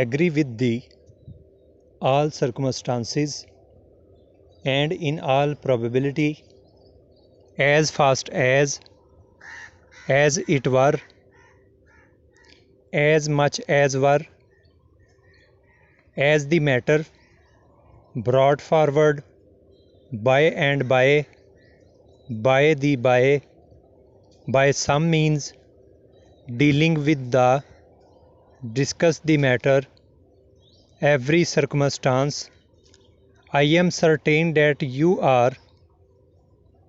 agree with the all circumstances and in all probability, as fast as it were, as much as were, as the matter brought forward by and by by some means, dealing with the, discuss the matter, every circumstance. I am certain that you are.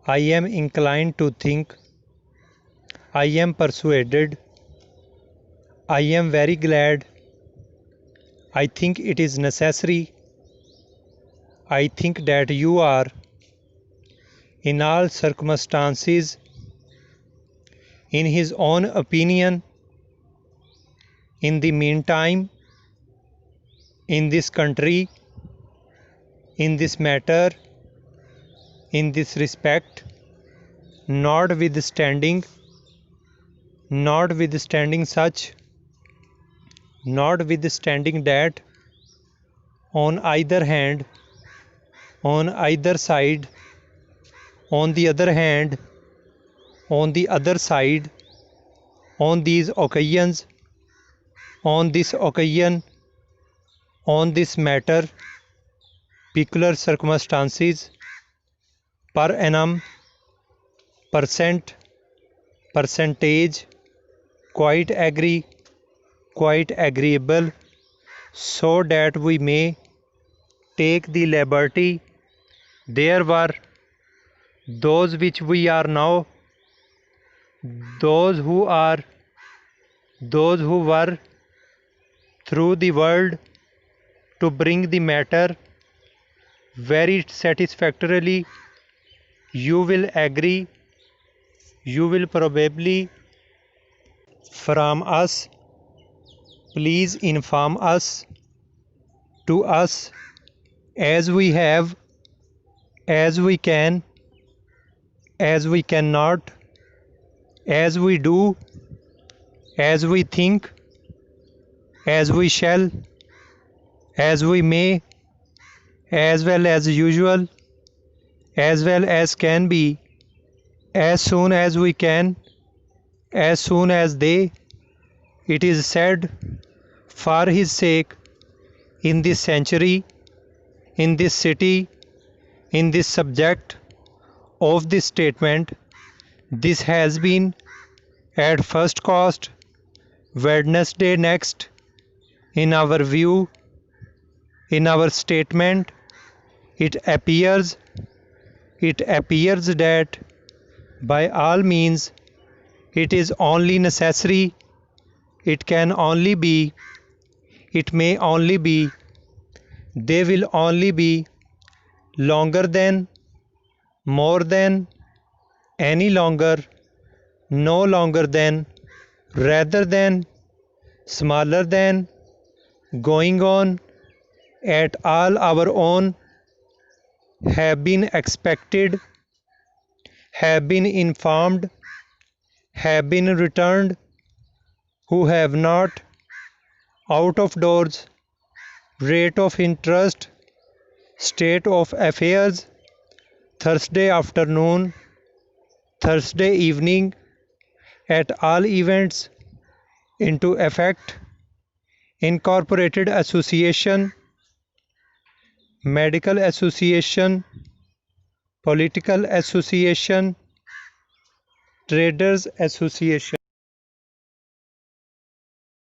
I am inclined to think. I am persuaded. I am very glad. I think it is necessary. I think that you are. In all circumstances, in his own opinion, in the meantime, in this country, in this matter, in this respect, notwithstanding such, notwithstanding that, on either hand, on either side, on the other hand, on the other side, on these occasions, on this occasion, on this matter, peculiar circumstances, per annum, percent, percentage, quite agree, quite agreeable, so that we may take the liberty. There were those which we are now, those who are, those who were, through the world, to bring the matter very satisfactorily. You will agree, you will probably, from us, please inform us, to us, as we have, as we can, as we cannot, as we do, as we think, as we shall, as we may, as well as usual, as well as can be, as soon as we can, as soon as they, it is said, for his sake, in this century, in this city, in this subject of this statement, this has been at first cost, Wednesday next, in our view, in our statement, it appears that by all means it is only necessary, it can only be, it may only be, they will only be, longer than, more than, any longer, no longer than, rather than, smaller than, going on, at all our own, have been expected, have been informed, have been returned, who have not, out of doors, rate of interest, state of affairs, Thursday afternoon, Thursday evening, at all events, into effect, incorporated association, medical association, political association, traders association.